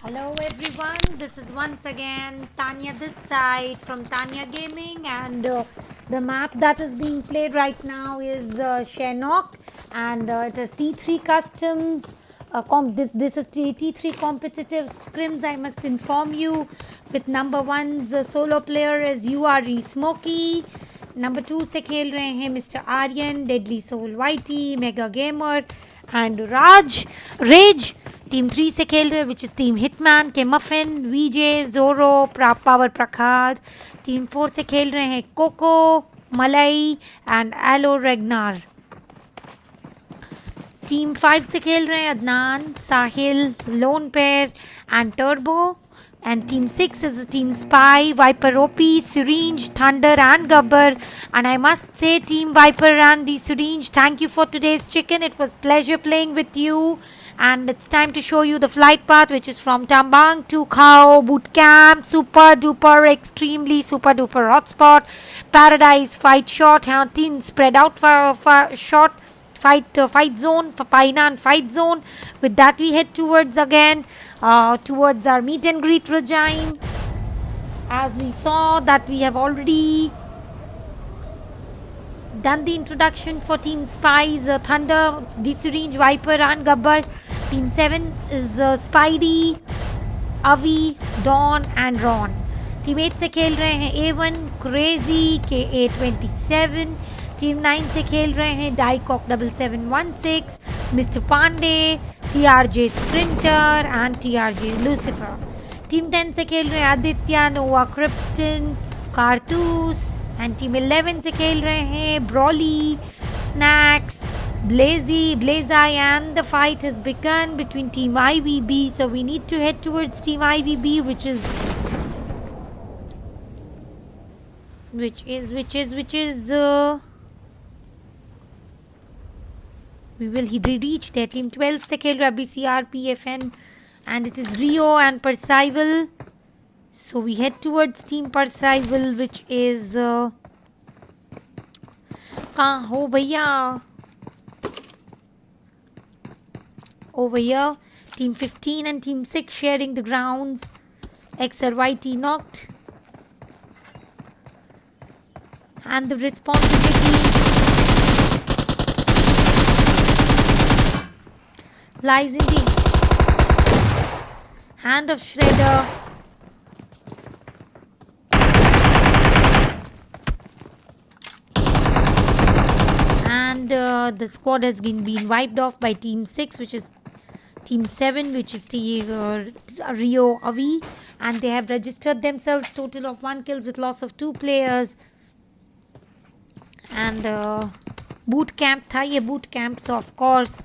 Hello everyone, this is once again Tania this side from Tania Gaming, and the map that is being played right now is SANHOK, and it is T3 Customs. This is T3 competitive scrims. I must inform you, with number one's solo player is URE Smokey. Number 2 से खेल रहे हैं mister Aryan, Deadly Soul Whitey, Mega Gamer and Rage. Team 3 से खेल रहे हैं which is team Hitman के Muffin, VJ, Zoro, power प्रखाद. Team 4 से खेल रहे हैं कोको, मलई एंड एलो रेगनार. टीम 5 से खेल रहे हैं Adnan, Sahil, lone payer and turbo. And Team 6 is Team Spy, Viper OP, Syringe, Thunder and Gabbar. And I must say, Team Viper and the Syringe, thank you for today's chicken. It was pleasure playing with you. And it's time to show you the flight path, which is from Tambang to Khao Boot Camp, super duper, extremely super duper hotspot, Paradise fight shot, Team spread out shot, fight zone, Painan fight zone. With that, we head towards our meet and greet regime. As we saw that we have already done the introduction for Team Spies, Thunder, Syringe, Viper and Gabbar. Team 7 is Spidey, Avi, Dawn and Ron. Team 8 से खेल रहे हैं A1, Crazy, KA27. Team 9 से खेल रहे हैं Dicok 7716, Mr. Pandey, TRJ Sprinter and TRJ Lucifer. Team 10 से खेल रहे हैं Aditya, Nova Krypton, Kartoos. And Team 11 से खेल रहे हैं Broly, Snacks, Blazy, and the fight has begun between Team IVB. So we need to head towards Team IVB, which is we will reach there. Team 12 से खेल रहा है BCR PFN, and it is Rio and Percival. So we head towards Team Percival, which is कहाँ हो भैया? Over here. Team 15 and Team 6 sharing the grounds. XRYT knocked. And the responsibility lies in the hand of Shredder. And the squad has been wiped off by Team 6, which is Team 7, which is Rio Avi. And they have registered themselves total of 1 kill with loss of 2 players. And boot camp था ये boot camp, so of course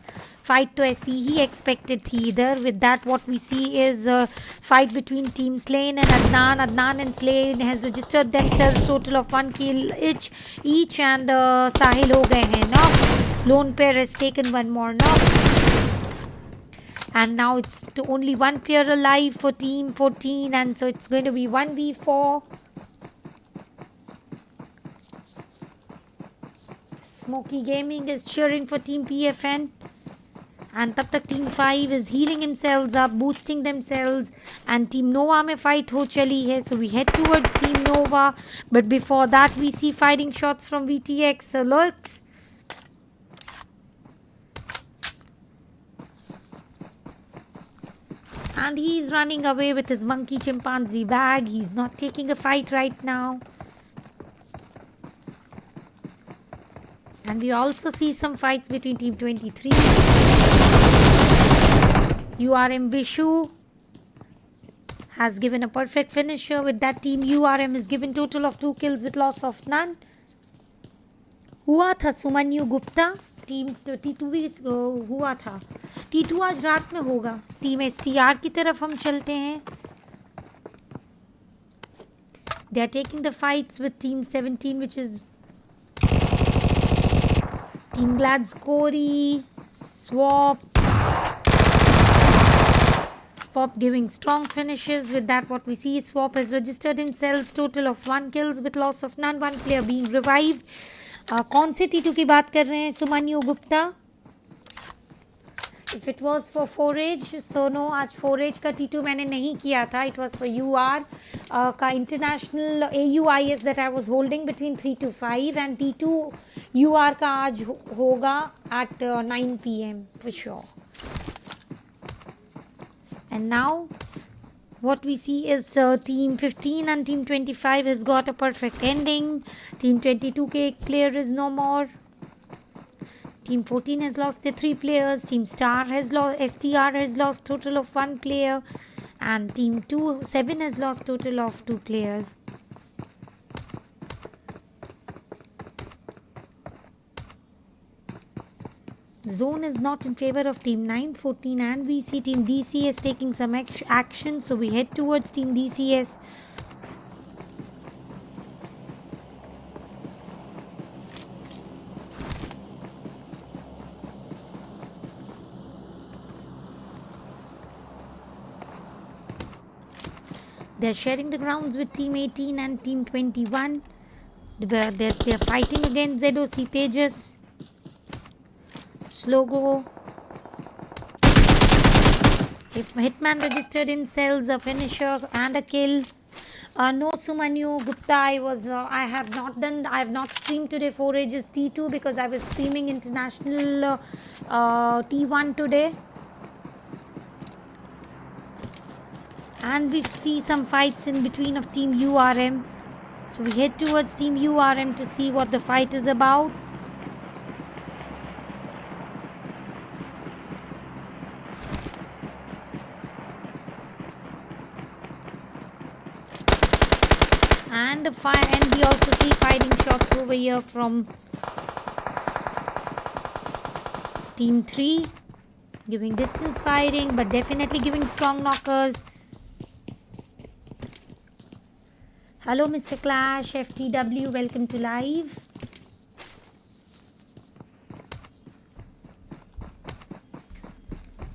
fight तो ऐसी ही expected थी इधर. With that, what we see is a fight between Team Slain and Adnan. Adnan and Slain has registered themselves total of 1 kill each, and Sahil हो गए हैं knock. Lone pair has taken 1 more knock. And now it's only 1 player alive for Team 14, and so it's going to be 1v4. Smoky Gaming is cheering for Team PFN. And तब तक Team 5 is healing themselves up, boosting themselves. And Team Nova में fight हो चली है. So we head towards Team Nova. But before that, we see fighting shots from VTX alerts. And he's running away with his monkey chimpanzee bag. He's not taking a fight right now. And we also see some fights between Team 23. URM Vishu has given a perfect finisher. With that, Team URM is given total of 2 kills with loss of none. हुआ था सुमन्यु Gupta. Team T2 भी हुआ था. T2 आज रात में होगा. Team STR की तरफ हम चलते हैं. They are taking the fights with Team 17, which is Team Glad's Corey, Swap giving strong finishes. With that, what we see is Swap has registered himself total of 1 kills with loss of none. 1 player being revived. कौन से T2 की बात कर रहे हैं? सुमन्यु Gupta. if it was for 4H, so no, आज 4H का T2 मैंने नहीं किया था. It was for UR का international AUIS that I was holding between 3 to 5, and T2 UR का आज होगा at 9 PM for sure. And now what we see is Team 15 and Team 25 has got a perfect ending. Team 22 के एक player is no more. Team 14 has lost their 3 players. Team STR has lost total of 1 player, and Team 7 has lost total of 2 players. Zone is not in favor of Team 9, 14 and VC. Team DCS taking some action, so we head towards Team DCS. They're sharing the grounds with Team 18 and Team 21. They're fighting against ZOC Tejas. Slow go. Hitman registered in cells, a finisher and a kill. No Sumanyu Gupta, I have not streamed today 4H's T2 because I was streaming international T1 today. And we see some fights in between of Team URM. So we head towards Team URM to see what the fight is about. And we also see fighting shots over here from Team 3, giving distance fighting but definitely giving strong knockers. Hello Mr. Clash, FTW, welcome to live.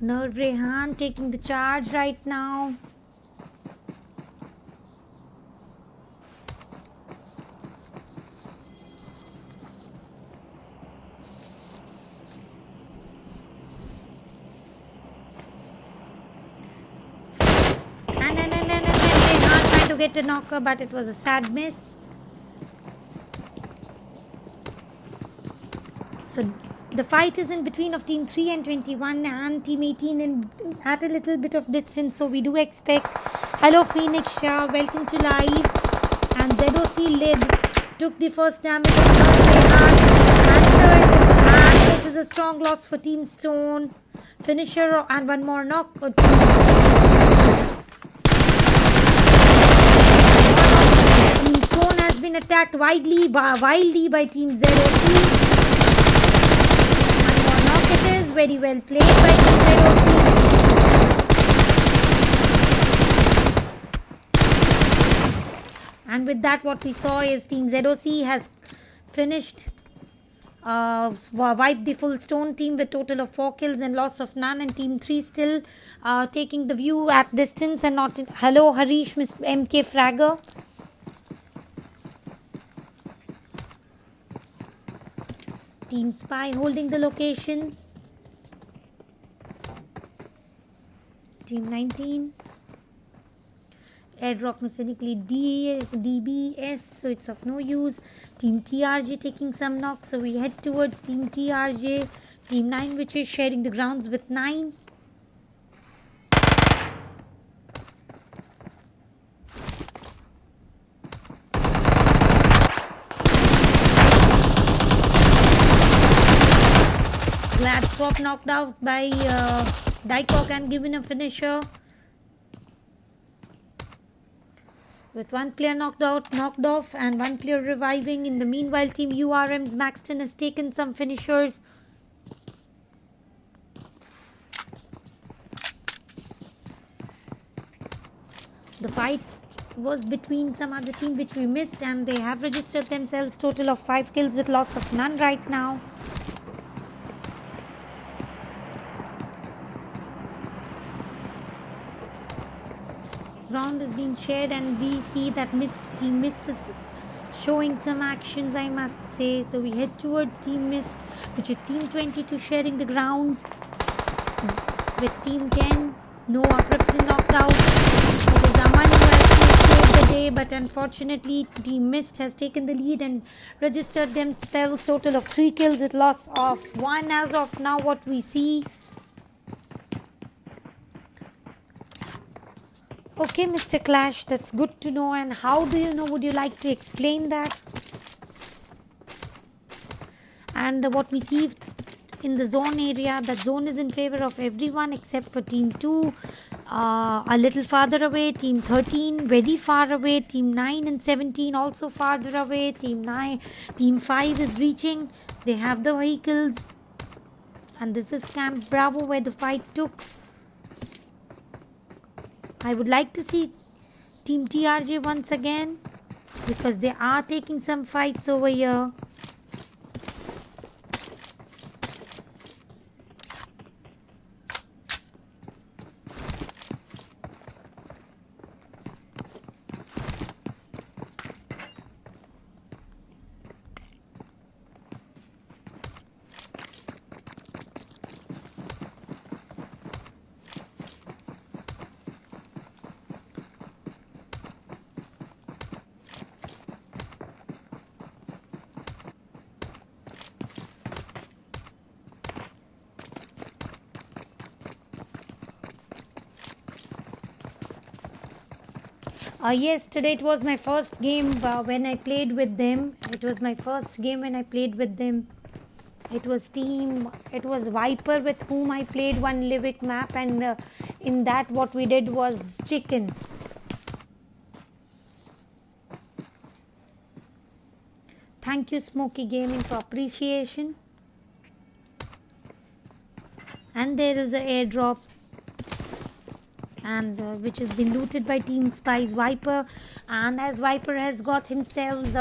Nur Rehan taking the charge right now. To get a knocker, but it was a sad miss. So the fight is in between of Team 3 and 21 and Team 18 at a little bit of distance, so we do expect. Hello Phoenix Shah, welcome to live. And ZOC led, took the first damage and it is a strong loss for Team Stone. Finisher and one more knock. Been attacked wildly by Team ZOC. One more knock it is. Very well played by Team ZOC. And with that, what we saw is Team ZOC has finished, wiped the full Stone team with total of 4 kills and loss of none, and Team 3 still taking the view at distance and not. Hello Harish, Mr. MK Fragger. Team Spy holding the location. Team 19. Airdrop mechanically DBS, so it's of no use. Team TRJ taking some knocks, so we head towards Team TRJ. Team 9, which is sharing the grounds with 9. Glad swap knocked out by Dykok and given a finisher. With 1 player knocked off and 1 player reviving. In the meanwhile, Team URM's Maxton has taken some finishers. The fight was between some other team which we missed, and they have registered themselves total of 5 kills with loss of none right now. Round is being shared, and we see that Team Mist is showing some actions, I must say. So we head towards Team Mist, which is Team 22 sharing the grounds. with Team 10. Noah Cripson knocked out. It is Aman who has saved the day, but unfortunately Team Mist has taken the lead and registered themselves total of 3 kills with loss of 1 as of now what we see. Okay, Mr. Clash, that's good to know. And how do you know? Would you like to explain that? And what we see in the zone area, that zone is in favor of everyone except for Team 2, a little farther away, Team 13 very far away, Team 9 and 17 also farther away, Team 5 is reaching, they have the vehicles, and this is Camp Bravo where the fight took. I would like to see Team TRJ once again because they are taking some fights over here. Yesterday it was my first game when I played with them. It was my first game when I played with them. It was Viper with whom I played one Livik map, and in that what we did was chicken. Thank you Smoky Gaming for appreciation. And there is an airdrop, and which has been looted by Team Spy's Viper, and as Viper has got himself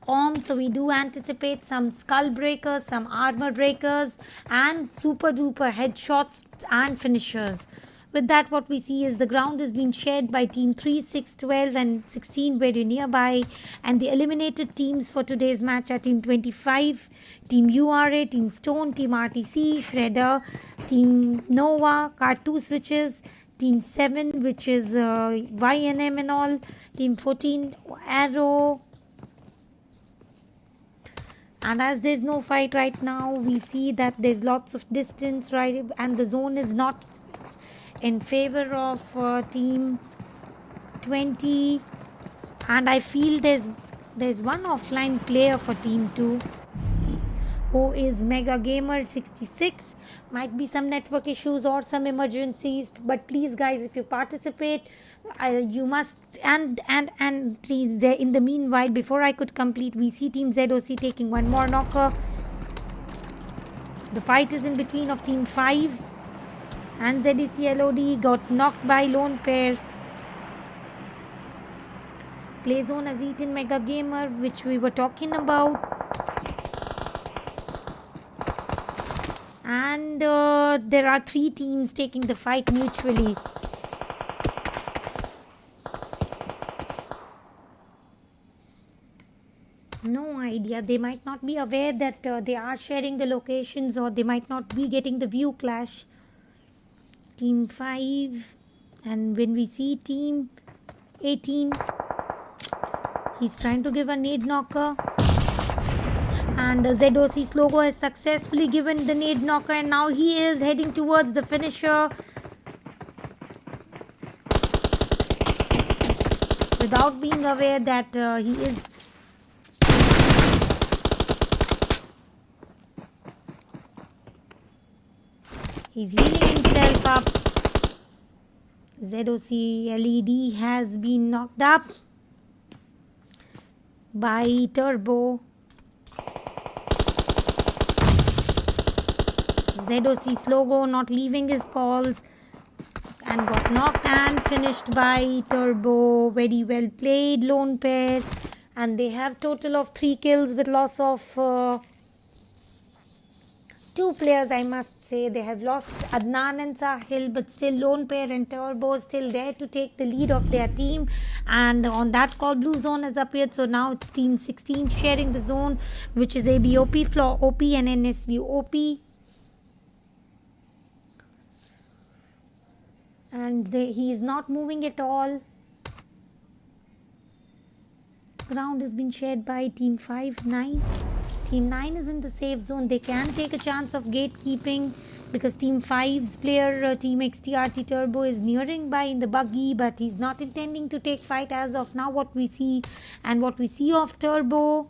armed, so we do anticipate some skull breakers, some armor breakers, and super duper headshots and finishers. With that what we see is the ground has been shared by Team 3, 6, 12 and 16 very nearby, and the eliminated teams for today's match are Team 25, Team URA, Team Stone, Team RTC, Shredder, Team Nova, KARTOOS Witches, Team 7 which is YNM and all, Team 14 Arrow. And as there's no fight right now, we see that there's lots of distance, right, and the zone is not in favor of Team 20, and I feel there's one offline player for Team 2 who is Mega Gamer 66. Might be some network issues or some emergencies, but please guys, if you participate, you must, and in the meanwhile, before I could complete, we see Team ZOC taking one more knocker. The fight is in between of Team 5 and ZDC LOD, got knocked by lone pair. Playzone has eaten Mega Gamer, which we were talking about. And there are 3 teams taking the fight mutually. No idea. They might not be aware that they are sharing the locations, or they might not be getting the view clash. Team 5, and when we see Team 18, he's trying to give a nade knocker. And ZOC's logo has successfully given the nade knocker, and now he is heading towards the finisher without being aware that he is. He's healing himself up. ZOC LED has been knocked up by Turbo. ZOC's logo not leaving his calls and got knocked and finished by Turbo. Very well played, lone pair, and they have total of 3 kills with loss of 2 players. I must say they have lost Adnan and Sahil, but still lone pair and Turbo still there to take the lead of their team. And on that call, blue zone has appeared, so now it's Team 16 sharing the zone, which is ABOP, Floor OP and NSV OP. And he is not moving at all. Ground has been shared by Team 9. Team 9 is in the safe zone. They can take a chance of gatekeeping because Team 5's player, Team XTRT Turbo, is nearing by in the buggy, but he's not intending to take fight as of now, what we see. And what we see of Turbo,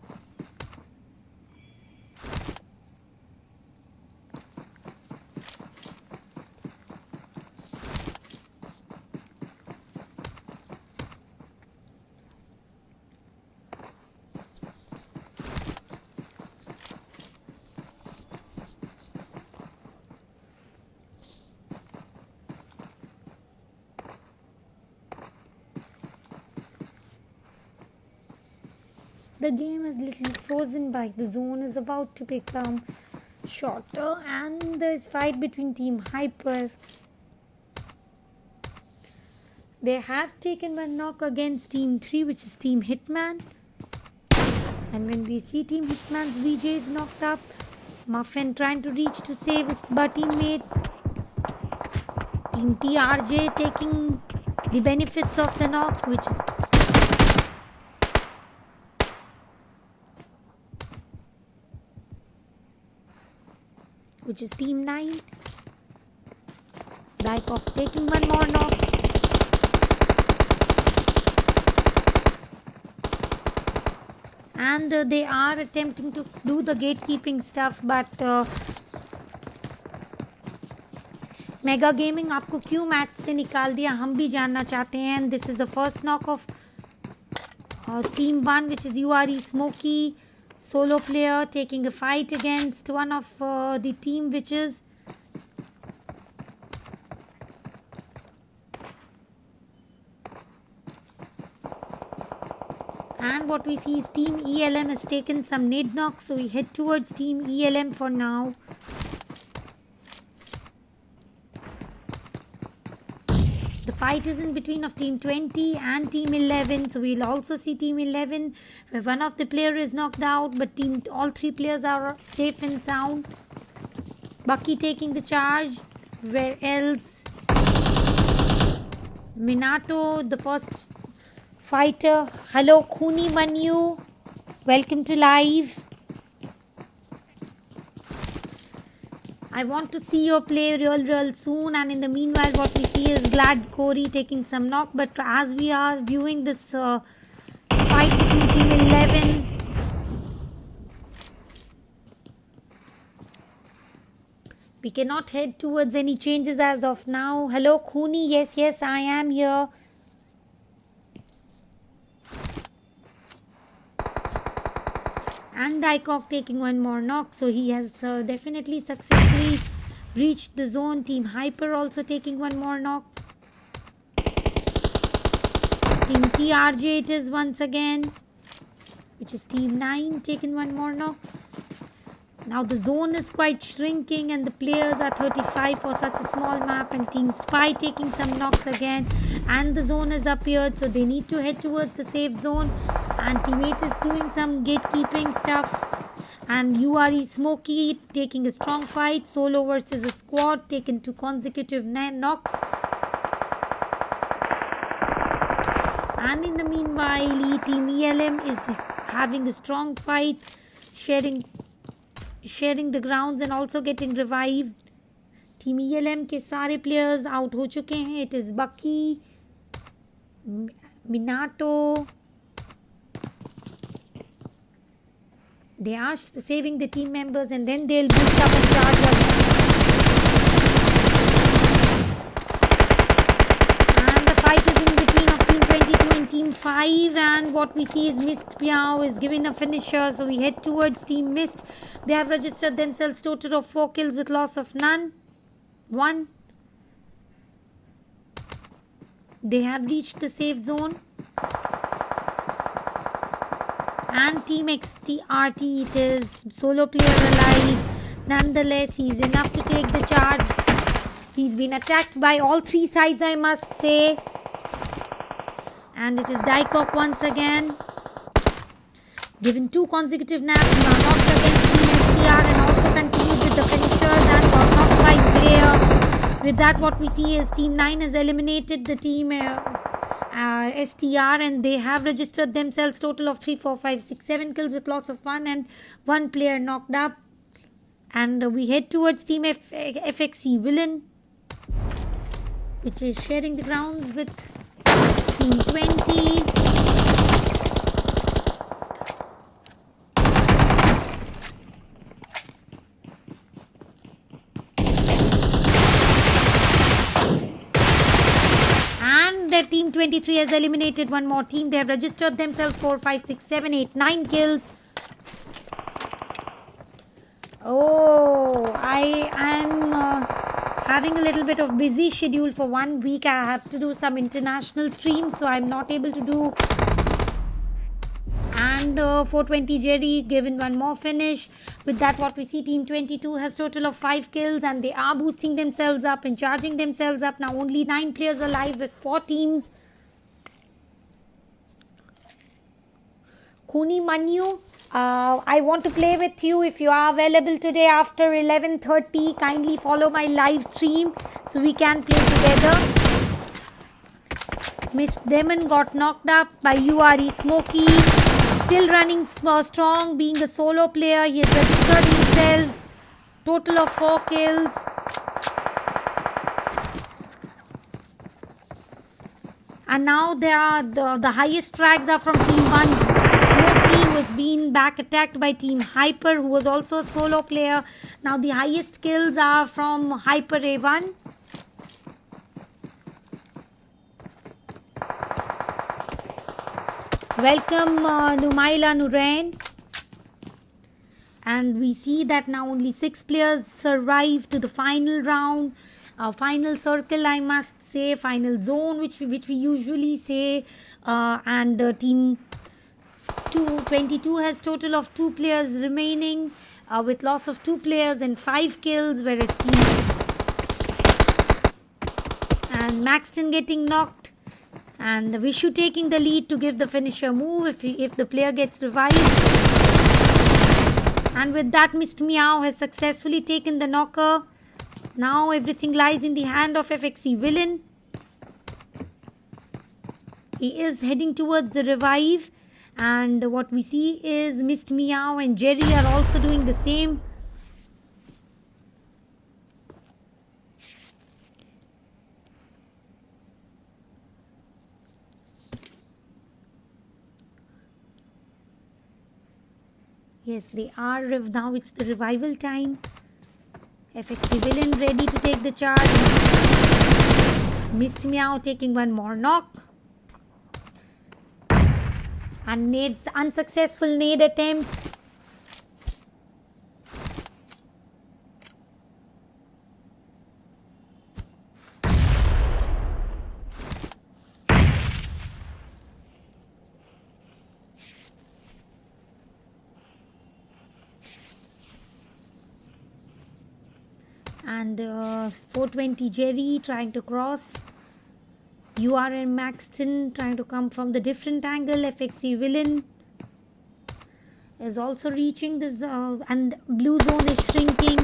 the game is little frozen by. The zone is about to become shorter, and there's fight between Team Hyper. They have taken one knock against Team 3, which is Team Hitman. And when we see Team Hitman's VJ is knocked up, Muffin trying to reach to save his teammate. Team TRJ taking the benefits of the knock, which is Team 9. Dykov taking one more knock. And they are attempting to do the gatekeeping stuff, but Mega Gaming आपको क्यों match से निकाल दिया, हम भी जानना चाहते हैं. And this is the first knock of Team 1, which is URE Smokey. Solo player taking a fight against one of the team witches. And what we see is Team ELM has taken some nade knocks, so we head towards Team ELM for now. The fight is in between of Team 20 and Team 11, so we'll also see Team 11 where one of the player is knocked out, but all three players are safe and sound. Bucky taking the charge. Where else? Minato, the first fighter. Hello Khuni Manu, welcome to live. I want to see your play real soon. And in the meanwhile, what we see is Glad Corey taking some knock. But as we are viewing this fight between Team 11, we cannot head towards any changes as of now. Hello Khuni, yes, I am here. And Dykov taking one more knock, so he has definitely successfully reached the zone. Team Hyper also taking one more knock. Team TRJ it is once again, which is Team 9 taking one more knock. Now the zone is quite shrinking and the players are 35 for such a small map, and Team Spy taking some knocks again, and the zone has appeared, so they need to head towards the safe zone. And teammate is doing some gatekeeping stuff, and URE Smokey taking a strong fight. Solo versus a squad, taken 2 consecutive knocks. And in the meanwhile, Team ELM is having a strong fight, sharing the grounds and also getting revived. Team ELM के सारे players out हो चुके हैं. It is Bucky, Minato. They are saving the team members and then they'll boost up and charge us. And the fight is in between of Team 22 and Team 5. And what we see is Mist Piao is giving a finisher. So we head towards Team Mist. They have registered themselves total of 4 kills with loss of none. 1. They have reached the safe zone. And Team XTRT, it is solo player alive. Nonetheless, he's enough to take the charge. He's been attacked by all 3 sides, I must say. And it is Dykok once again. Given 2 consecutive naps, now knocked against Team STR and also continued with the finishers and got knocked by player. With that, what we see is Team 9 has eliminated the Team STR, and they have registered themselves total of 3, 4, 5, 6, 7 kills with loss of 1 and 1 player knocked up. And we head towards Team FXC Villain, which is sharing the grounds with Team 20. Team 23 has eliminated one more team. They have registered themselves 4, 5, 6, 7, 8, 9 kills. Oh, I am having a little bit of busy schedule for 1 week. I have to do some international streams, so I'm not able to do. And 420 Jerry given one more finish. With that, what we see, Team 22 has total of 5 kills, and they are boosting themselves up and charging themselves up. Now only 9 players alive with 4 teams. Kuni Manu, I want to play with you. If you are available today after 11:30, kindly follow my live stream so we can play together. Miss Demon got knocked up by URE Smokey. Still running strong, being a solo player. He has registered himself. Total of 4 kills. And now they are the highest frags are from Team 1. Smokey was being back attacked by Team Hyper, who was also a solo player. Now the highest kills are from Hyper A1. Welcome Numaila Nurain. And we see that now only 6 players survive to the final round. Final circle, I must say, final zone, which we usually say. And Team 22 has total of 2 players remaining with loss of 2 players and 5 kills, whereas Team and Maxton getting knocked. And Vishu taking the lead to give the finisher move if the player gets revived. And with that, Mr. Meow has successfully taken the knocker. Now everything lies in the hand of FXC Villain. He is heading towards the revive. And what we see is Mr. Meow and Jerry are also doing the same. Yes, they are. Now it's the revival time. FXC Villain ready to take the charge. Mr. Meow taking one more knock. And unsuccessful nade attempt. And 420 Jerry trying to cross. URM Maxton trying to come from the different angle. FXC Villain is also reaching this, and blue zone is shrinking.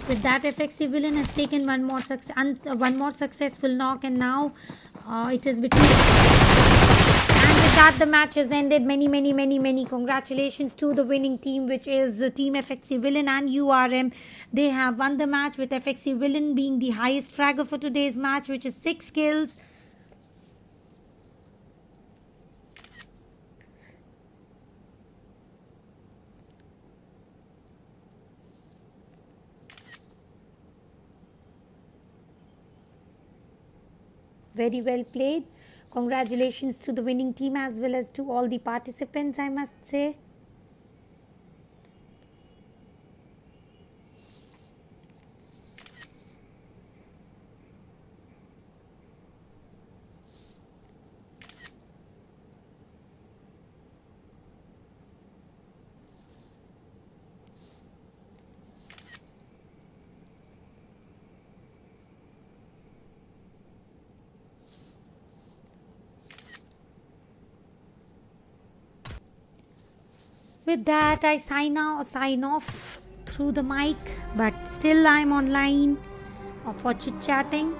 With that, FXC Villain has taken one more successful knock, and now it is between. And with that, the match has ended. Many congratulations to the winning team, which is Team FXC Villain and URM. They have won the match, with FXC Villain being the highest fragger for today's match, which is 6 kills. Very well played. Congratulations to the winning team as well as to all the participants, I must say. With that, I sign off through the mic, but still I'm online for chit chatting.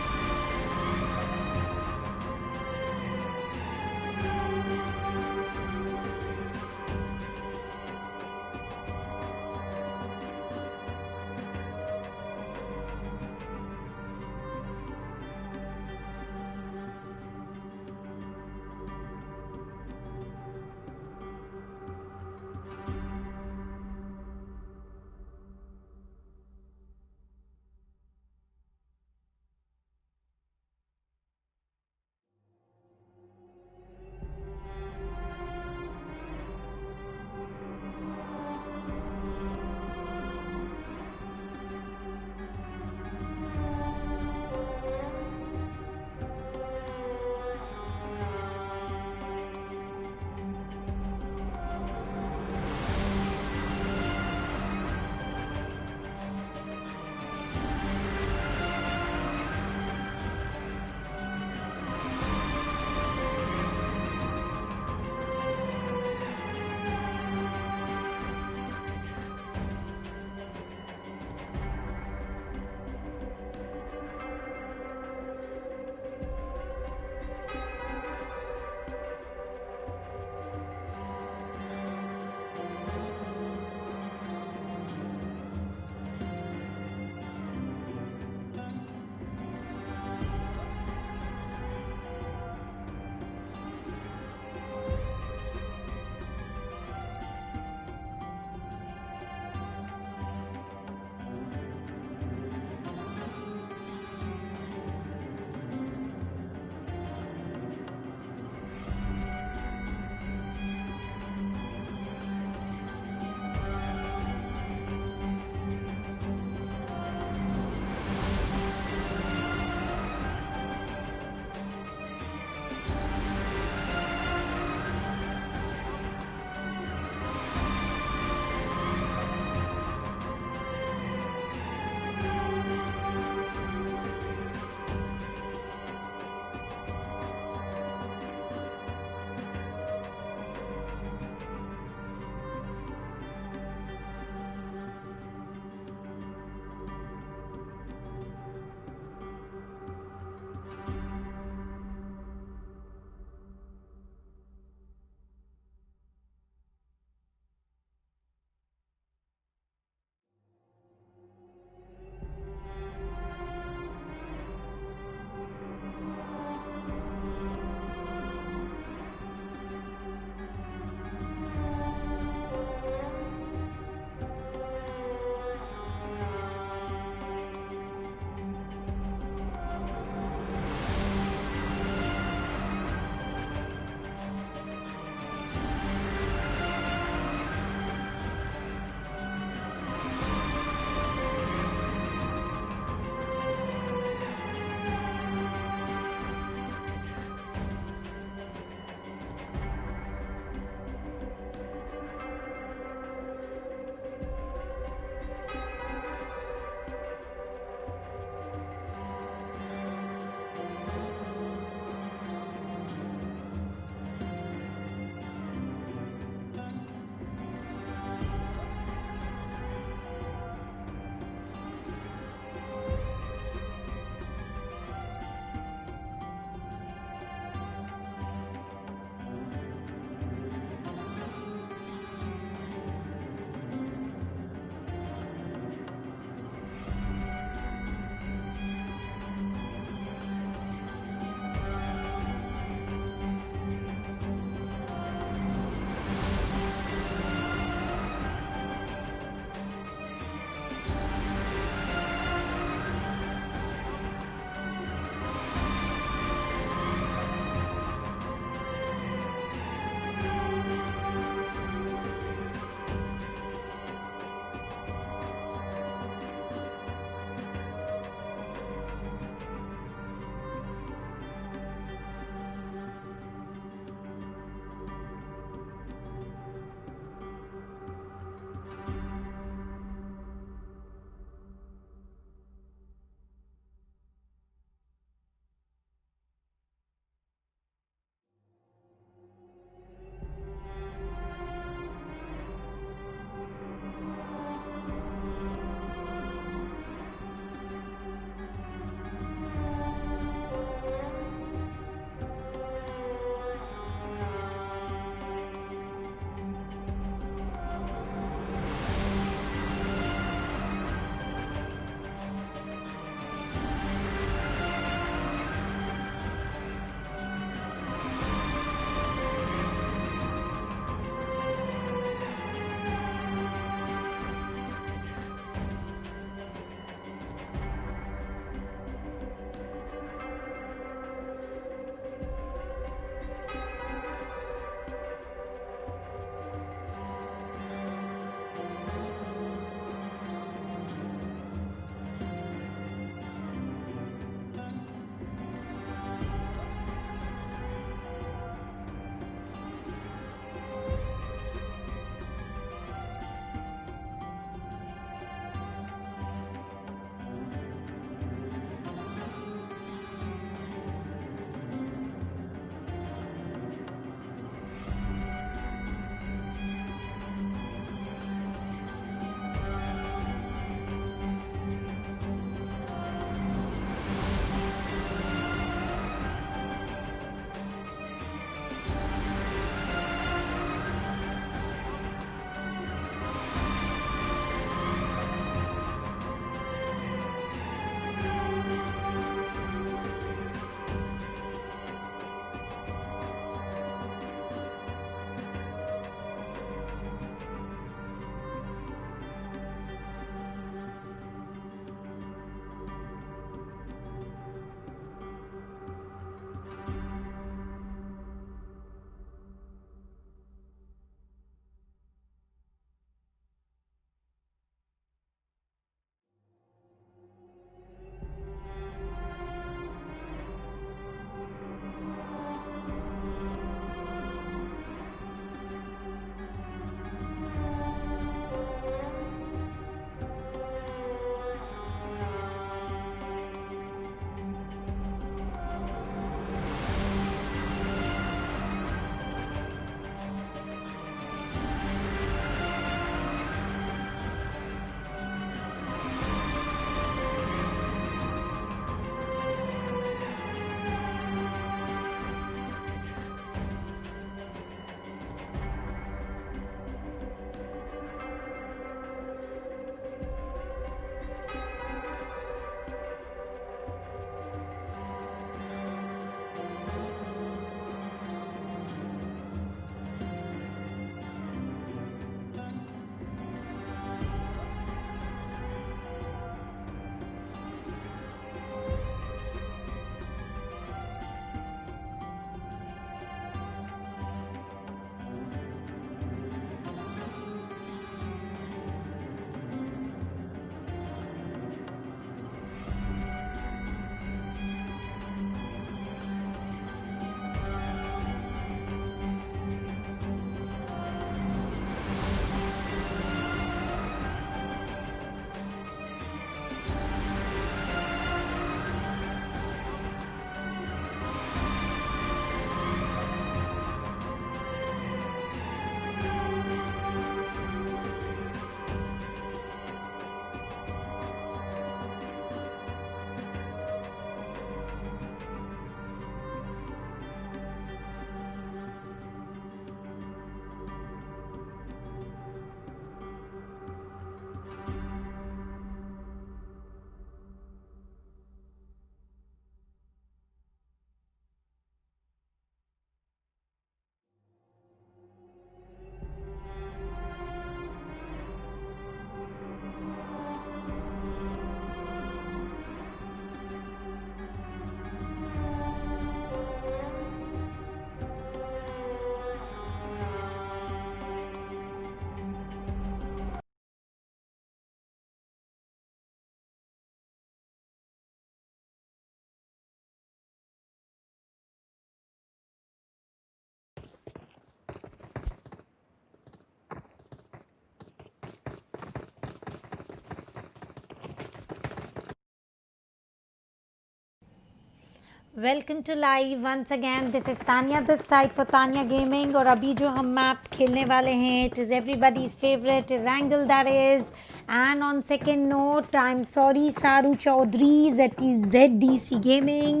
Welcome to live once again. This is Tania this side for Tania gaming. और अभी जो हम map खेलने वाले हैं, it is everybody's favourite Erangel that is. And on second note, I am sorry Saru Chaudhary that is ZDC Gaming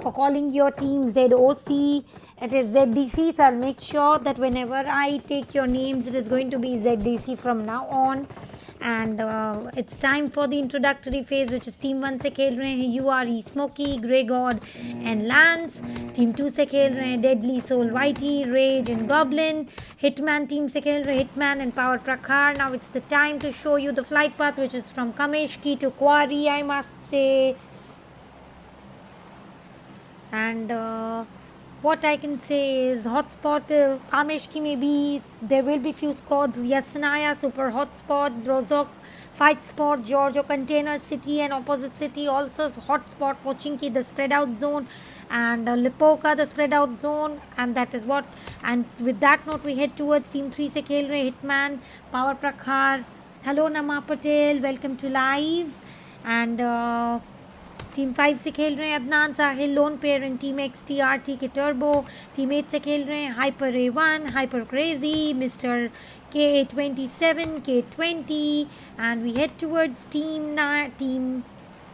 for calling your team ZOC. It is ZDC, so I'll make sure that whenever I take your names, it is going to be ZDC from now on. And it's time for the introductory phase, which is Team 1 से खेल रहे हैं URE Smokey, Grey God and Lance. Team 2 से खेल रहे हैं Deadly Soul Whitey, Rage and Goblin. Hitman team से खेल रहे हैं Hitman and Power Prakhar. Now it's the time to show you the flight path, which is from Kameshki to Quarry, I must say. And what I can say is hotspot Kameshki, maybe there will be few squads. Yasanaya super hotspot, Rozok fight spot, Giorgio container city and opposite city also hotspot. Pochinki the spread out zone, and Lipoka the spread out zone. And that is what. And with that note, we head towards team 3 se khel rahe Hitman, Power Prakhar. Hello Nama Patel, welcome to live. And team 5 से खेल रहे हैं Adnan Sahil lone payer and team XTRT के turbo. Team 8 से खेल रहे हैं hyper A1, hyper crazy, mister K27, K20. And we head towards team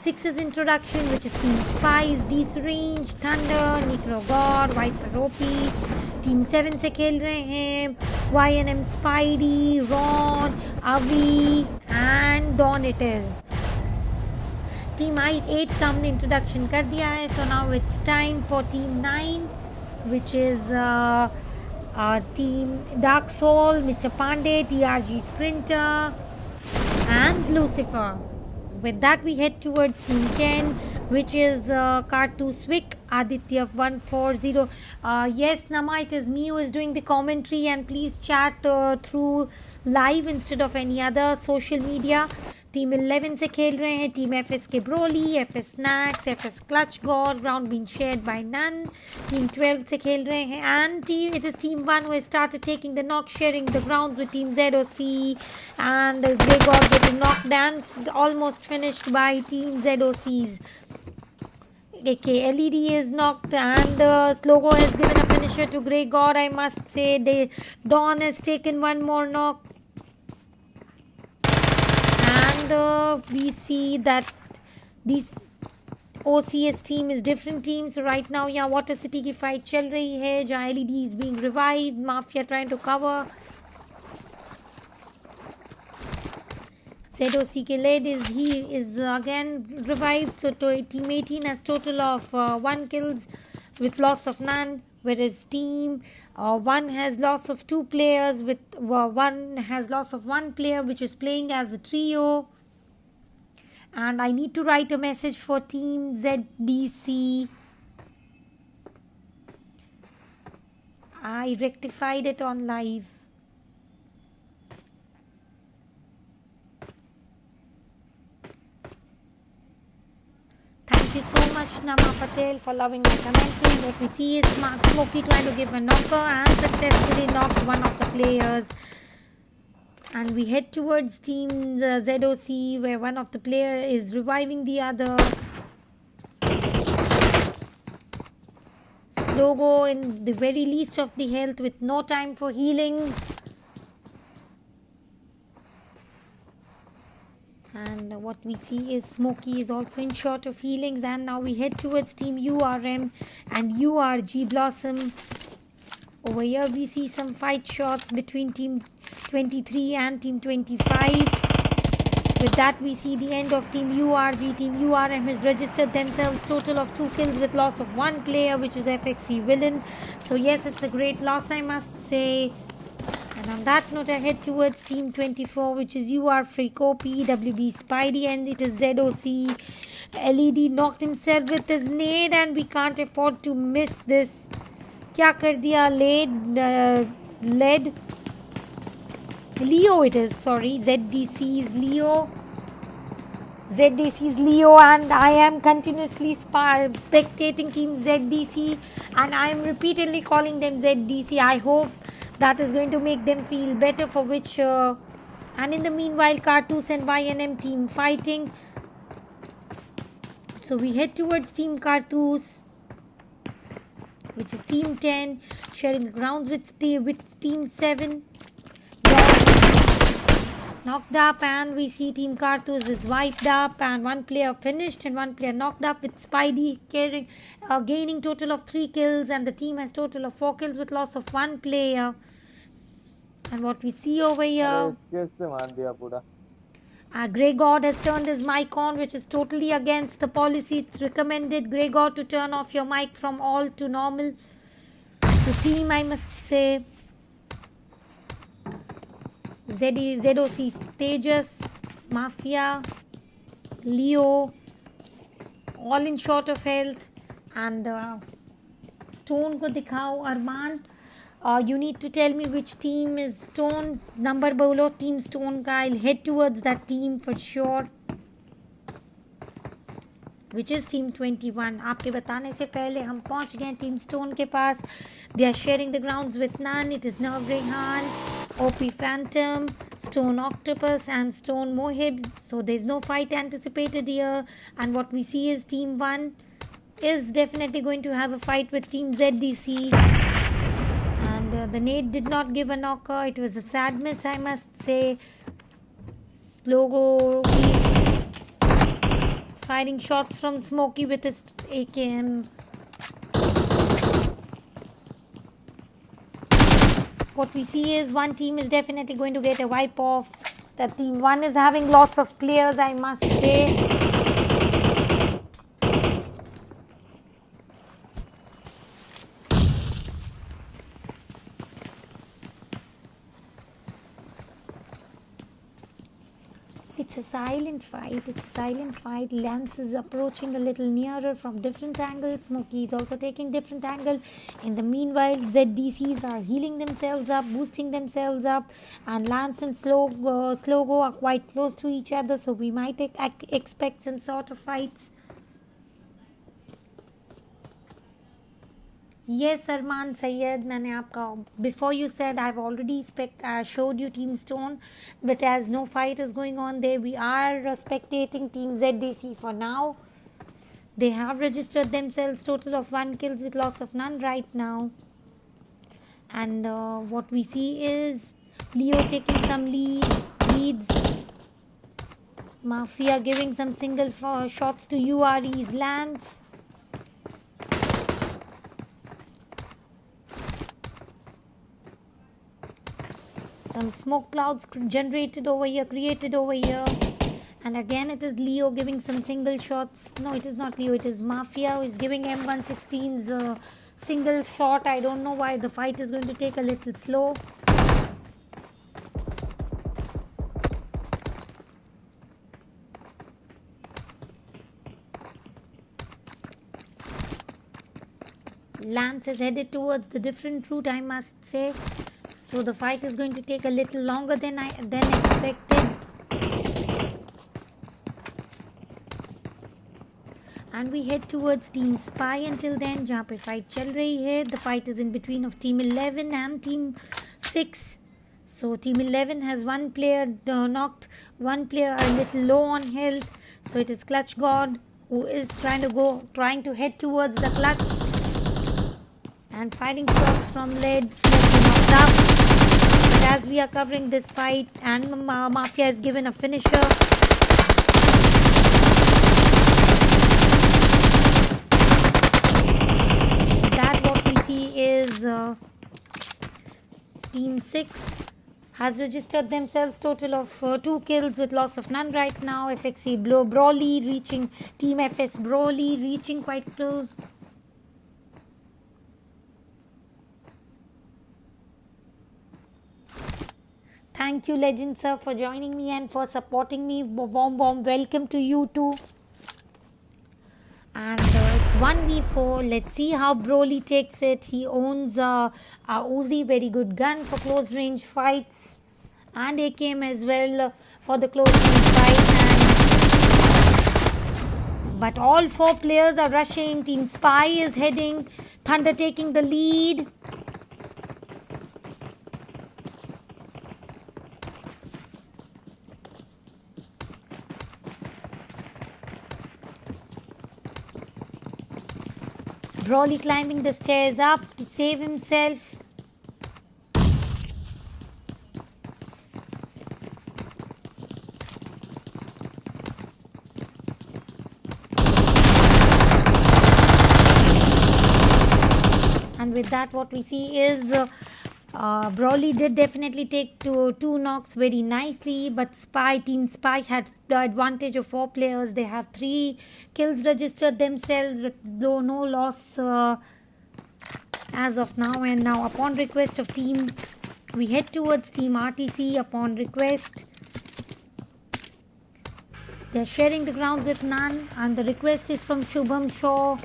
6's introduction, which is Team Spies, D Syringe, Thunder, Necro God, Viper OP. Team 7 से खेल रहे हैं YNM Spidey, Ron, Avi and Dawn it is. Team 8 का हमने introduction कर दिया है. So now it's time for team 9, which is team dark soul, mister Pandey, TRG sprinter and Lucifer. With that we head towards team 10, which is Kartoos Wick, Aditya 140. Yes Nama, it is me who is doing the commentary, and please chat through live instead of any other social media. Team 11 से खेल रहे हैं team FS के Broly, FS snacks, FS clutch god, ground being shared by none. Team 12 से खेल रहे हैं and it is team 1 who has started taking the knock, sharing the grounds with team ZOC, and Grey God getting knocked down, almost finished by team ZOC's. Okay, LED is knocked and Slogo has given a finisher to Grey God. I must say Dawn has taken one more knock. And we see that this OCS team is different teams. So right now यहाँ water city की fight चल रही है, जहाँ LED is being revived, Mafia trying to cover. ZOC के lead is again revived. So team 18 has total of 1 kills with loss of none, whereas team 1 has loss of 2 players, with 1 has loss of 1 player, which is playing as a trio. And I need to write a message for team ZDC. I rectified it on live. Thank you so much Nama Patel for loving my commentary. Let me see, is Smokey trying to give a knocker and successfully knocked one of the players. And we head towards team ZOC, where one of the player is reviving the other. Slogo in the very least of the health with no time for healings. And what we see is Smokey is also in short of healings. And now we head towards team URM and URG Blossom. Over here we see some fight shots between team 23 and team 25. With that we see the end of team URG. Team URM has registered themselves total of 2 kills with loss of 1 player, which is FXC Villain. So yes, it's a great loss, I must say. And on that note, I head towards team 24, which is UR Freakopi, WB Spidey, and it is ZOC. LED knocked himself with his nade, and we can't afford to miss this. क्या कर दिया lead Leo, it is, sorry, ZDC's Leo, and I am continuously spectating team ZDC, and I am repeatedly calling them ZDC. I hope that is going to make them feel better, for which and in the meanwhile Kartoos and YNM team fighting. So we head towards team Kartoos. which is Team 10, sharing the grounds with Team 7. Knocked up, and we see Team KARTOOS is wiped up, and one player finished and one player knocked up, with Spidey gaining total of 3 kills, and the team has total of 4 kills with loss of 1 player. And what we see over here, Grey God has turned his mic on, which is totally against the policy. It's recommended, Grey God, to turn off your mic from all to normal. The team, I must say, ZOC Tejas, Mafia, Leo, all in short of health. And Stone ko dikhao, Arman. You need to tell me which team is Stone. Number bolo Team Stone ka. I'll head towards that team for sure, which is Team 21. आपके बताने से पहले हम पहुंच गए Team Stone के पास. They are sharing the grounds with none. It is Nerve Rehan, OP Phantom, Stone Octopus and Stone Mohib. So there's no fight anticipated here. And what we see is Team 1 is definitely going to have a fight with Team ZDC. And the nade did not give a knocker. It was a sad miss, I must say. Slogo firing shots from Smokey with his AKM. What we see is one team is definitely going to get a wipe off. The Team 1 is having lots of players, I must say. It's a silent fight. It's a silent fight. Lance is approaching a little nearer from different angles. Smokey is also taking different angle. In the meanwhile, ZDCs are healing themselves up, boosting themselves up. And Lance and Slogo are quite close to each other. So we might expect some sort of fights. Yes, Arman Sayed, मैंने आपका, before you said, I've already showed you Team Stone, but as no fight is going on there, we are spectating Team ZDC for now. They have registered themselves total of 1 kills with loss of none right now. And what we see is Leo taking some leads. Mafia giving some single shots to URE's Lance. Some smoke clouds created over here. And again it is Leo giving some single shots. No, it is not Leo, it is Mafia who is giving M116's single shot. I don't know why. The fight is going to take a little slow. Lance is headed towards the different route, I must say. So the fight is going to take a little longer than expected. And we head towards Team Spy until then, जहाँ पे fight चल रही है. The fight is in between of Team 11 and Team 6. So Team 11 has one player knocked, one player a little low on health. So it is Clutch God who is trying to head towards the clutch. And firing shots from lead, knocked up. But as we are covering this fight, and Mafia is given a finisher. That what we see is Team 6 has registered themselves total of 2 kills with loss of none right now. FXC Brawley reaching, Team FS Brawley reaching quite close. Thank you, Legend Sir, for joining me and for supporting me. Warm welcome to you too. And it's 1v4. Let's see how Broly takes it. He owns a Uzi, very good gun for close range fights, and AKM as well for the close range fight. But all 4 players are rushing. Team Spy is heading. Thunder taking the lead. Broly climbing the stairs up to save himself. And with that, what we see is Broly did definitely take two knocks very nicely, but Team Spy had the advantage of 4 players. They have 3 kills registered themselves with no loss as of now. And now upon request of team, we head towards Team RTC upon request. They're sharing the grounds with none, and the request is from Shubham Shaw.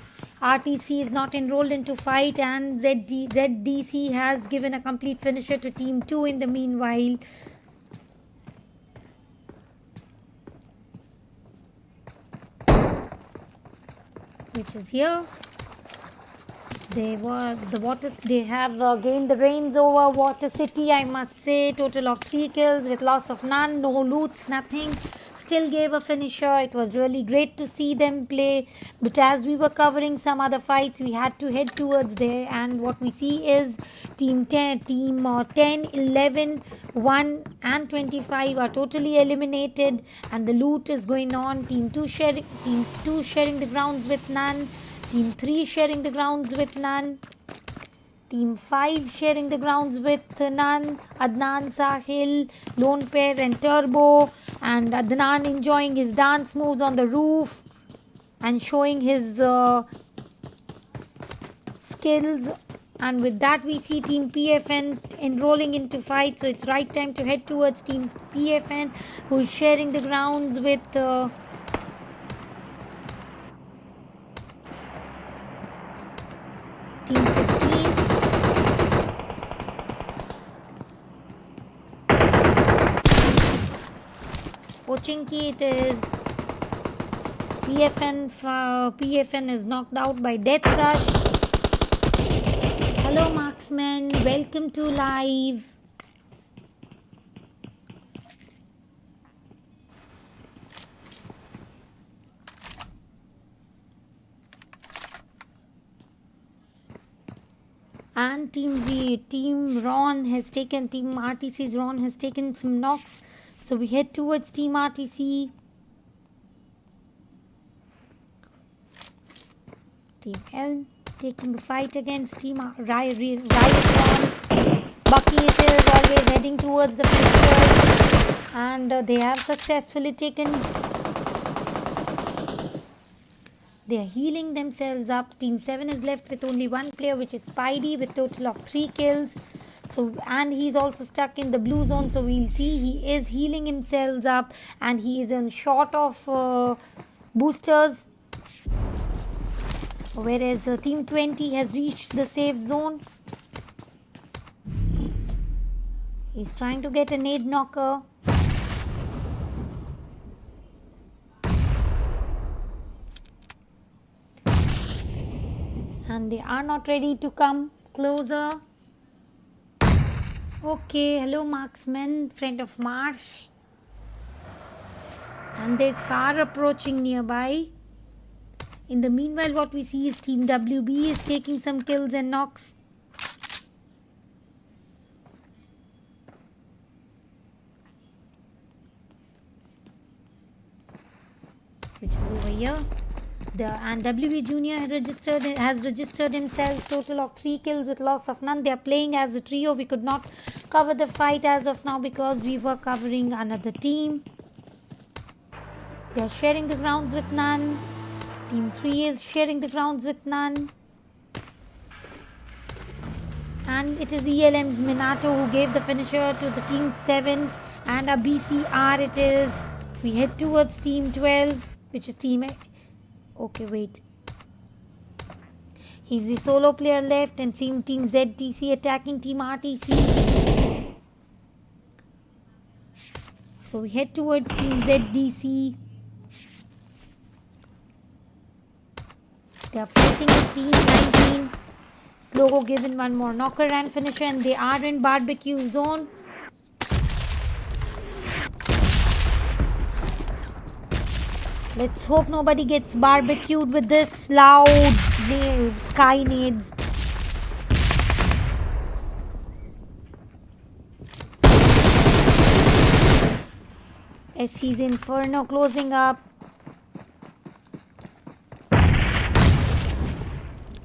RTC is not enrolled into fight, and ZDC has given a complete finisher to Team 2 in the meanwhile. Which is here. They have gained the reins over Water City, I must say. Total of 3 kills with loss of none, no loots, nothing. Still gave a finisher. It was really great to see them play, but as we were covering some other fights, we had to head towards there, and what we see is Team 10, 11, 1 and 25 are totally eliminated, and the loot is going on. Team 2 sharing the grounds with none. Team 3 sharing the grounds with none. Team 5 sharing the grounds with none. Adnan, Sahil, Lone Pair and Turbo. And Adnan enjoying his dance moves on the roof and showing his skills. And with that, we see Team PFN enrolling into fight. So it's right time to head towards Team PFN, who is sharing the grounds with Team 15. Pochinki, it is PFN is knocked out by Death Rush. Hello marksmen, welcome to live. And Team RTC's Ron has taken some knocks. So we head towards Team RTC. Team ELM taking the fight against Team Riot. Bucky it is always heading towards the fixtures, and they have successfully taken. They are healing themselves up. Team 7 is left with only 1 player, which is Spidey, with total of 3 kills. So, and he's also stuck in the blue zone. So we'll see he is healing himself up, and he is in short of boosters. Whereas Team 20 has reached the safe zone. He's trying to get a nade knocker. And they are not ready to come closer. Okay, hello marksman, friend of Marsh. And there's car approaching nearby. In the meanwhile, what we see is Team WB is taking some kills and knocks. Which is over here. And WB Junior has registered himself. Total of 3 kills with loss of none. They are playing as a trio. We could not cover the fight as of now because we were covering another team. They are sharing the grounds with none. Team 3 is sharing the grounds with none. And it is ELM's Minato who gave the finisher to the Team 7. And a BCR it is. We head towards Team 12, which is Team... Okay, wait. He's the solo player left, and Team ZDC attacking Team RTC. So we head towards Team ZDC. They are fighting with Team 19. Slogo given one more knocker and finisher, and they are in barbecue zone. Let's hope nobody gets barbecued with this loud sky nades. SC's Inferno closing up.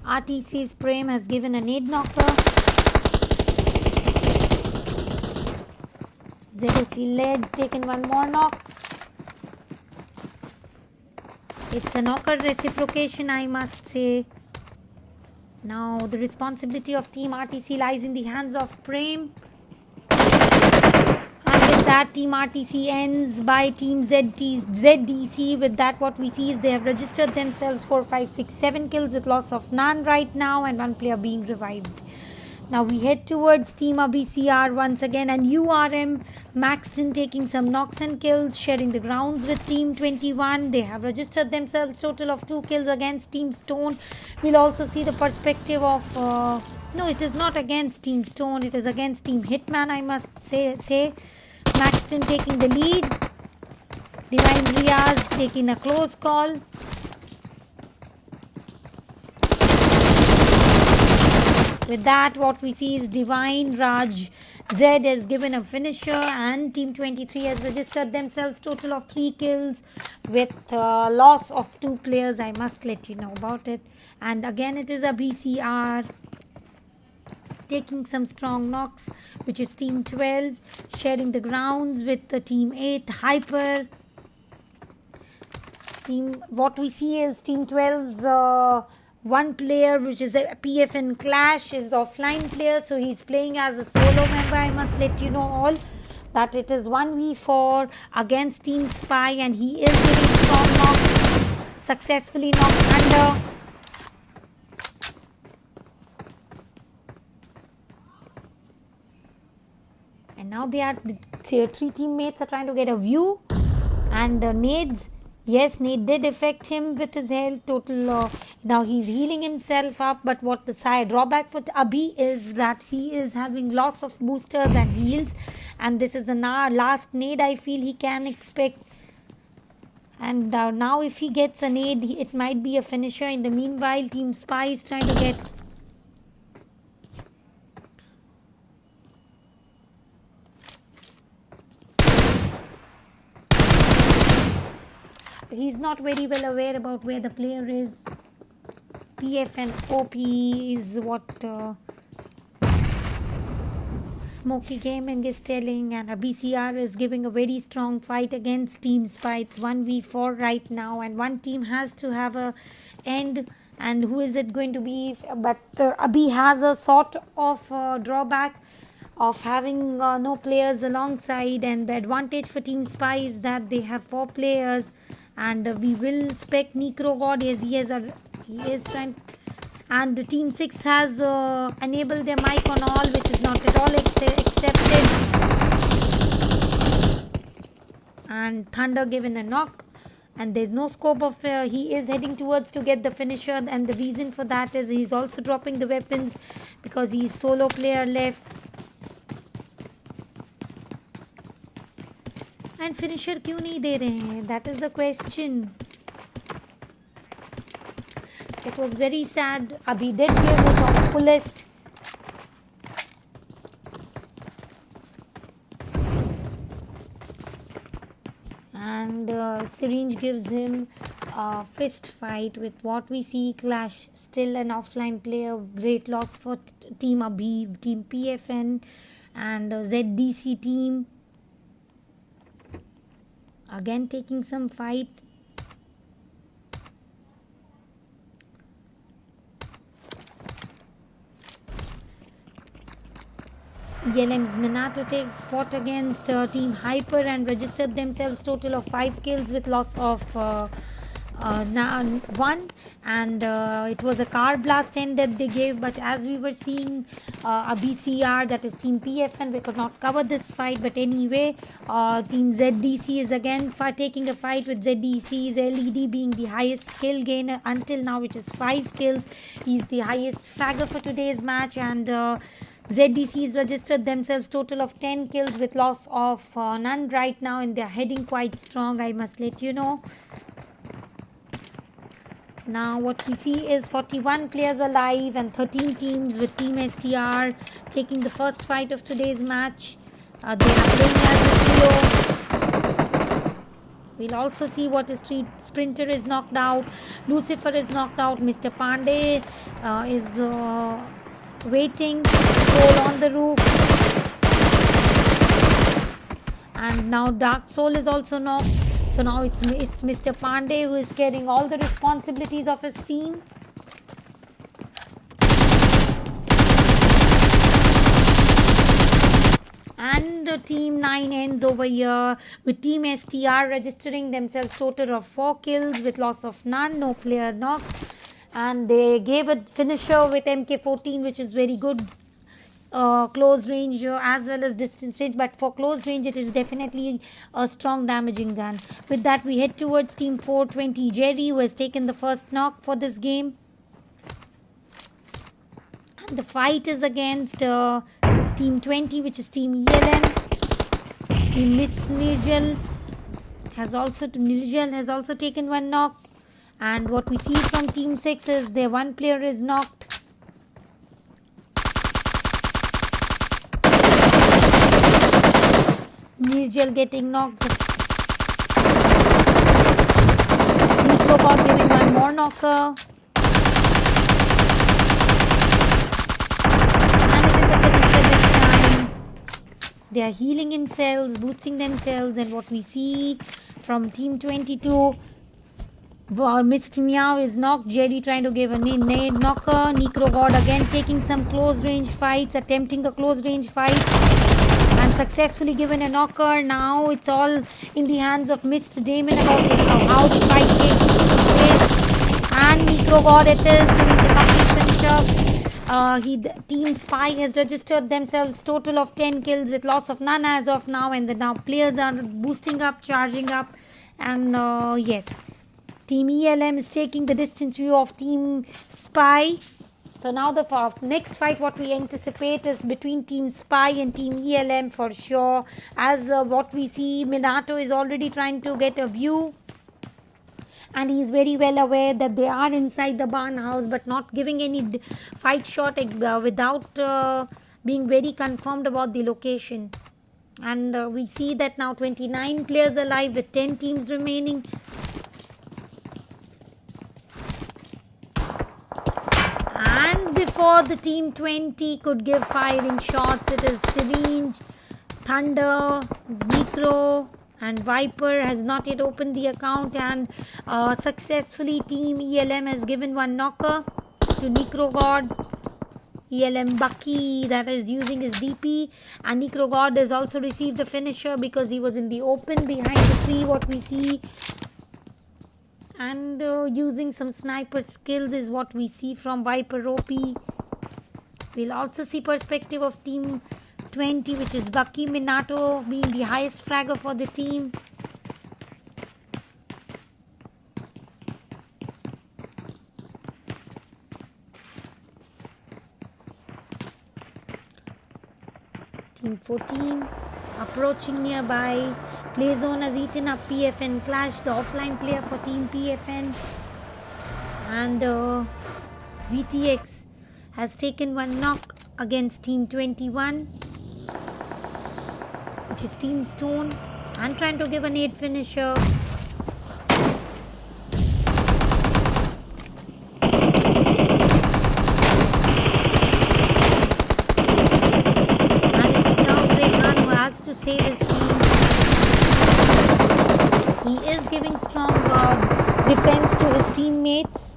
RTC's Prem has given a nade knocker. ZDC led, taken one more knock. It's a knocker reciprocation, I must say. Now the responsibility of Team RTC lies in the hands of Prem. And with that, Team RTC ends by Team ZDC. With that, what we see is they have registered themselves 4, 5, 6, 7 kills with loss of none right now, and one player being revived. Now we head towards Team BCR once again, and Maxton taking some knocks and kills, sharing the grounds with Team 21. They have registered themselves total of 2 kills against Team Stone. We'll also see the perspective of no, it is not against Team Stone, it is against Team Hitman, I must say. Maxton taking the lead. Divine Riaz taking a close call. With that, what we see is Divine Raj Z has given a finisher, and Team 23 has registered themselves total of 3 kills with loss of 2 players. I must let you know about it. And again, it is a BCR taking some strong knocks, which is Team 12 sharing the grounds with the Team 8 Hyper. What we see is Team 12's one player, which is a PFN Clash, is offline player, so he's playing as a solo member. I must let you know all that it is 1v4 against Team Spy, and he is giving strong knocks, successfully knocked under. And now their 3 teammates are trying to get a view, and nades. Yes, nade did affect him with his health total. Now he's healing himself up, but what the side drawback for Abhi is that he is having loss of boosters and heals, and this is the last nade I feel he can expect. And now if he gets a nade, it might be a finisher. In the meanwhile, Team Spy is trying to get... He's not very well aware about where the player is. PFN OP is what Smoky Gaming is telling, and a BCR is giving a very strong fight against Team Spy. It's 1v4 right now, and one team has to have a end. And who is it going to be? But Abhi has a sort of drawback of having no players alongside, and the advantage for Team Spy is that they have 4 players. And we will spec Necro God as he is trying. And the Team 6 has enabled their mic on all, which is not at all accepted. And Thunder given a knock, and there's no scope of he is heading towards to get the finisher, and the reason for that is he's also dropping the weapons because he's solo player left. And finisher क्यों नहीं दे रहे हैं? That is the question. It was very sad. Abhi did give his fullest. And Syringe gives him a fist fight with what we see. Clash still an offline player. Great loss for Team Abhi, Team PFN, and ZDC team. Again taking some fight. ELM's Minato fought against Team Hyper and registered themselves total of 5 kills with loss of 1, and it was a car blast end that they gave. But as we were seeing a BCR, that is Team PFN, we could not cover this fight. But anyway, Team ZDC is again taking a fight with ZDC's LED being the highest kill gainer until now, which is 5 kills. He's the highest fragger for today's match, and ZDC's registered themselves total of 10 kills with loss of none right now, and they're heading quite strong, I must let you know. Now what we see is 41 players alive and 13 teams with Team STR taking the first fight of today's match. They are playing as a trio. We'll also see what is Sprinter is knocked out, Lucifer is knocked out, Mr. Pandey is waiting, Soul on the roof, and now Dark Soul is also knocked. So now it's Mr. Pandey who is carrying all the responsibilities of his team. And Team 9 ends over here with Team STR registering themselves total of 4 kills with loss of none, no player knocked. And they gave a finisher with MK14, which is very good. Close range as well as distance range, but for close range it is definitely a strong damaging gun. With that we head towards Team 420 Jerry, who has taken the first knock for this game, and the fight is against Team 20, which is Team ELM. Team Nirjal has also taken one knock, and what we see from Team 6 is their one player is knocked. Nirjal getting knocked. Nico giving one more knocker. And it is a finisher this time. They are healing themselves, boosting themselves, and what we see from Team 22, Mr. Meow is knocked. Jerry trying to give a nade knocker. Necro God again taking some close range fights, attempting a close range fight, and successfully given a knocker. Now it's all in the hands of Mr. Damon about how the fight takes place. And Necro God it is doing the complete finisher. Team Spy has registered themselves total of 10 kills with loss of none as of now, and the now players are boosting up, charging up, and yes, Team ELM is taking the distance view of Team Spy. So now the next fight what we anticipate is between Team Spy and Team ELM for sure. As what we see, Minato is already trying to get a view, and he is very well aware that they are inside the barn house, but not giving any fight shot without being very confirmed about the location. And we see that now 29 players alive with 10 teams remaining. And before the Team 20 could give firing shots, it is Syringe, Thunder, Necro, and Viper has not yet opened the account, and successfully Team ELM has given one knocker to Necro God. ELM Bucky that is using his DP, and Necro God has also received the finisher because he was in the open behind the tree, what we see. And using some sniper skills is what we see from Viper OP. We'll also see perspective of Team 20, which is Bucky Minato being the highest fragger for the team. Team 14 approaching nearby. Play zone has eaten up PFN Clash, the offline player for Team PFN. And VTX has taken one knock against Team 21, which is Team Stone, and trying to give a nade finisher. And it is now Rehan who has to save his team. He is giving strong defense to his teammates.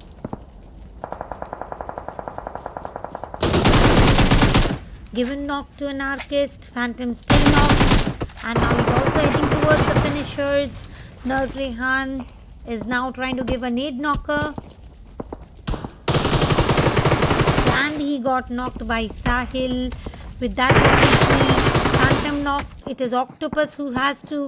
Given knock to Anarchist, Phantom still knocked, and now he's also heading towards the finishers. Nerf Rehan is now trying to give a nade knocker, and he got knocked by Sahil. With that, Phantom knock. It is Octopus who has to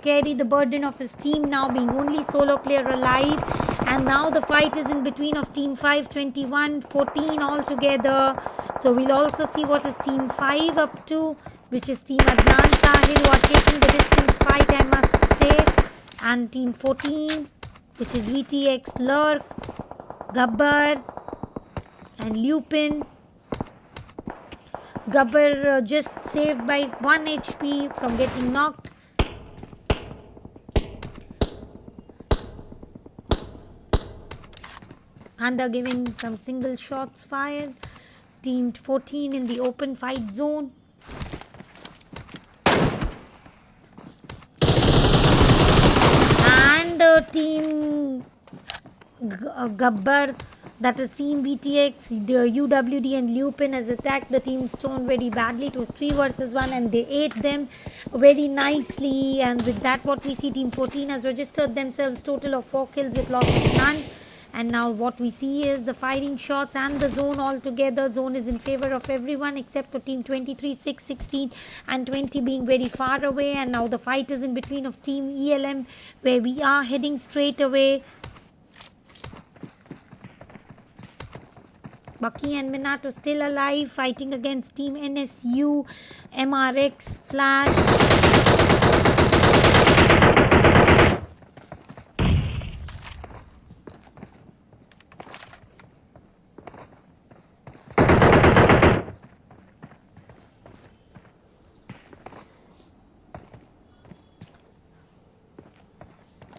carry the burden of his team now, being only solo player alive. And now the fight is in between of Team 5, 21, 14 all together. So we'll also see what is Team 5 up to, which is Team Adnan Sahil, who are taking the distance fight, I must say. And Team 14 which is VTX, Lurk, Gabbar and Lupin. Gabbar just saved by 1 HP from getting knocked. Thunder giving some single shots fired. Team 14 in the open fight zone. And Team Gabbar, that is Team VTX, the UWD and Lupin has attacked the Team Stone very badly. It was 3 versus 1 and they ate them very nicely. And with that, what we see, Team 14 has registered themselves total of 4 kills with loss of none. And now what we see is the firing shots and the zone all together. Zone is in favor of everyone except for Team 23, 6, 16 and 20 being very far away. And now the fight is in between of Team ELM, where we are heading straight away. Bucky and Minato still alive, fighting against Team NSU, MRX, Flash.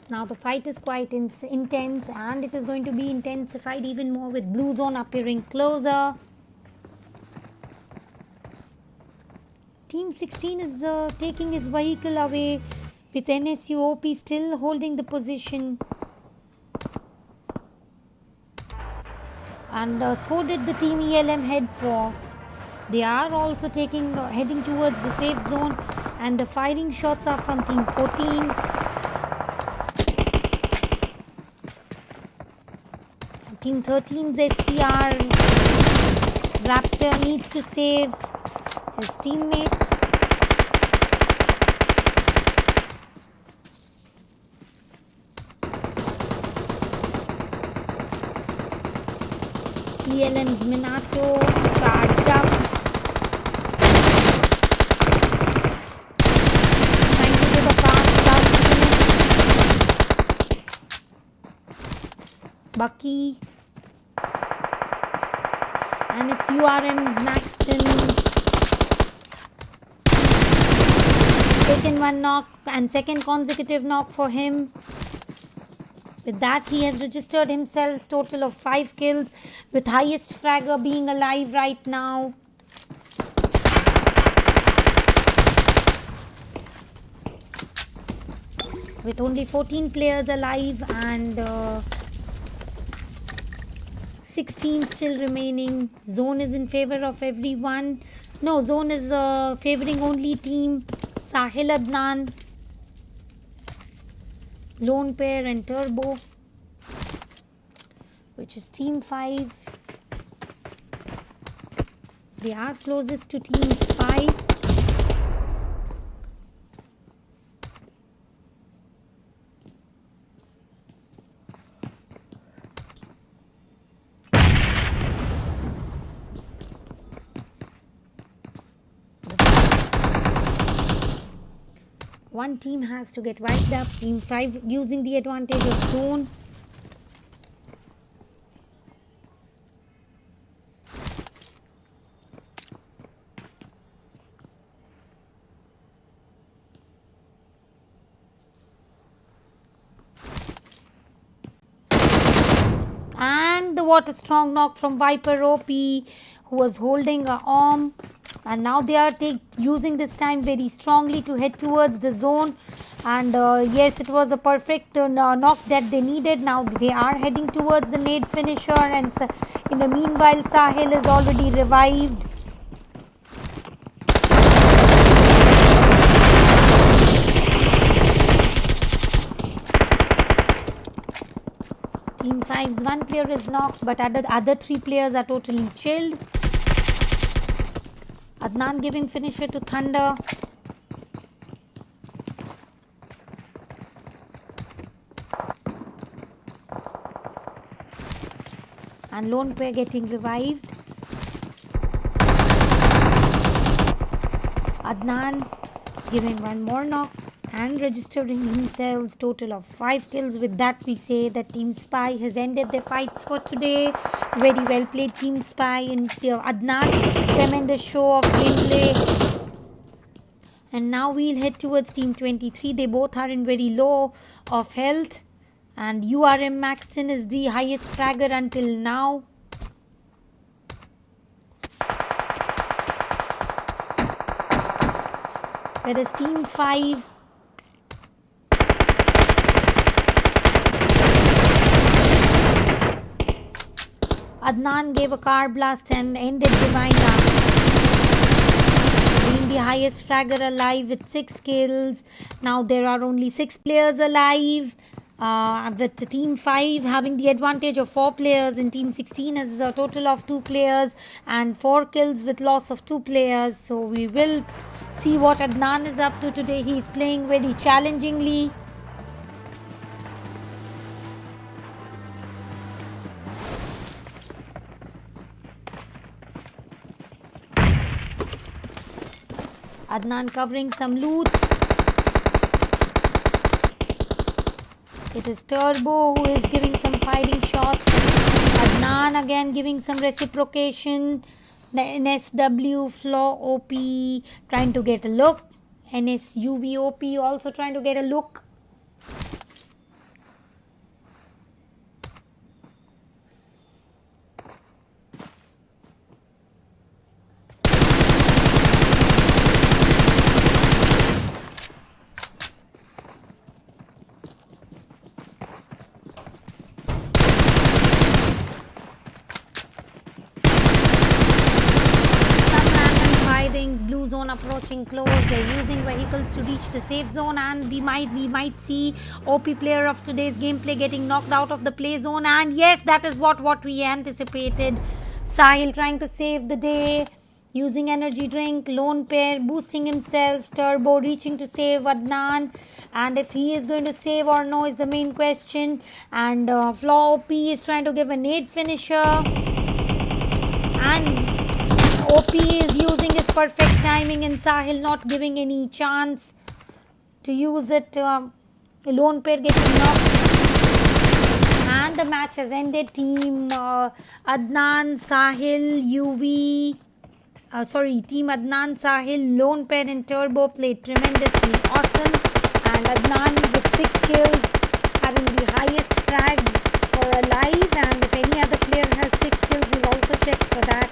Now the fight is quite intense and it is going to be intensified even more with blue zone appearing closer. Team 16 is taking his vehicle away with NSU OP still holding the position. And so did the Team ELM head for. They are also heading towards the safe zone, and the firing shots are from Team 14. Team 13's STR Raptor needs to save his teammates. ELM's Minato charged up. Trying to give a pass. Bucky. And it's URM's Maxton. Taken 1 knock and second consecutive knock for him. With that, he has registered himself total of 5 kills, with highest fragger being alive right now. With only 14 players alive and 16 still remaining. Zone is in favor of everyone. No, zone is favoring only Team Sahil Adnan, Lone Pair and Turbo, which is Team 5. They are closest to Team Spy. One team has to get wiped up. Team 5 using the advantage of zone. And what a strong knock from Viper OP, who was holding a arm. And now they are using this time very strongly to head towards the zone. And yes, it was a perfect knock that they needed. Now they are heading towards the nade finisher. And in the meanwhile, Sahil is already revived. Team 5's 1 player is knocked, but other 3 players are totally chilled. Adnan giving finisher to Thunder. And Lone Pair getting revived. Adnan giving 1 more knock. and registering himself total of 5 kills. With that, we say that Team Spy has ended their fights for today. Very well played, Team Spy and Adnan. Tremendous show of gameplay. And now we'll head towards Team 23. They both are in very low of health. And URM Maxton is the highest fragger until now. Whereas Team 5... Adnan gave a car blast and ended Divina, being the highest fragger alive with 6 kills. Now there are only 6 players alive, with the Team 5 having the advantage of 4 players, and Team 16 has a total of 2 players and 4 kills with loss of 2 players. So we will see what Adnan is up to today. He is playing very challengingly. Adnan covering some loots. It is Turbo who is giving some fighting shots. Adnan again giving some reciprocation. The NSW Flaw OP trying to get a look. NSUV OP also trying to get a look. Blue zone approaching close. They're using vehicles to reach the safe zone, and we might see OP player of today's gameplay getting knocked out of the play zone. And yes, that is what we anticipated. Sahil trying to save the day, using energy drink. Lone pair boosting himself. Turbo reaching to save Adnan, and if he is going to save or no is the main question. And Flaw OP is trying to give a nade finisher, and OP is using his perfect timing, and Sahil not giving any chance to use it. Lone pair getting knocked, and the match has ended. Team Adnan, Sahil, Team Adnan, Sahil, Lone pair and Turbo played tremendously awesome, and Adnan with 6 kills, having the highest frags for a live. And if any other player has 6 kills, we'll also check for that.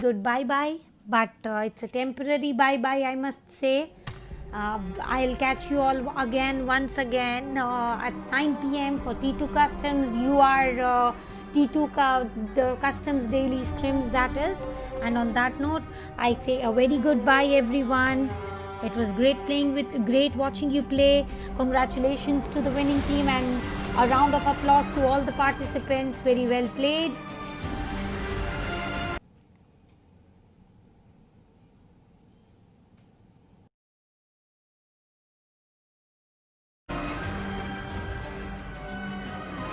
Good bye-bye, but it's a temporary bye-bye, I must say. I'll catch you all again once again at 9 p.m. for T2 Customs. You are the Customs Daily Scrims, that is. And on that note, I say a very goodbye, everyone. It was great watching you play. Congratulations to the winning team, and a round of applause to all the participants. Very well played.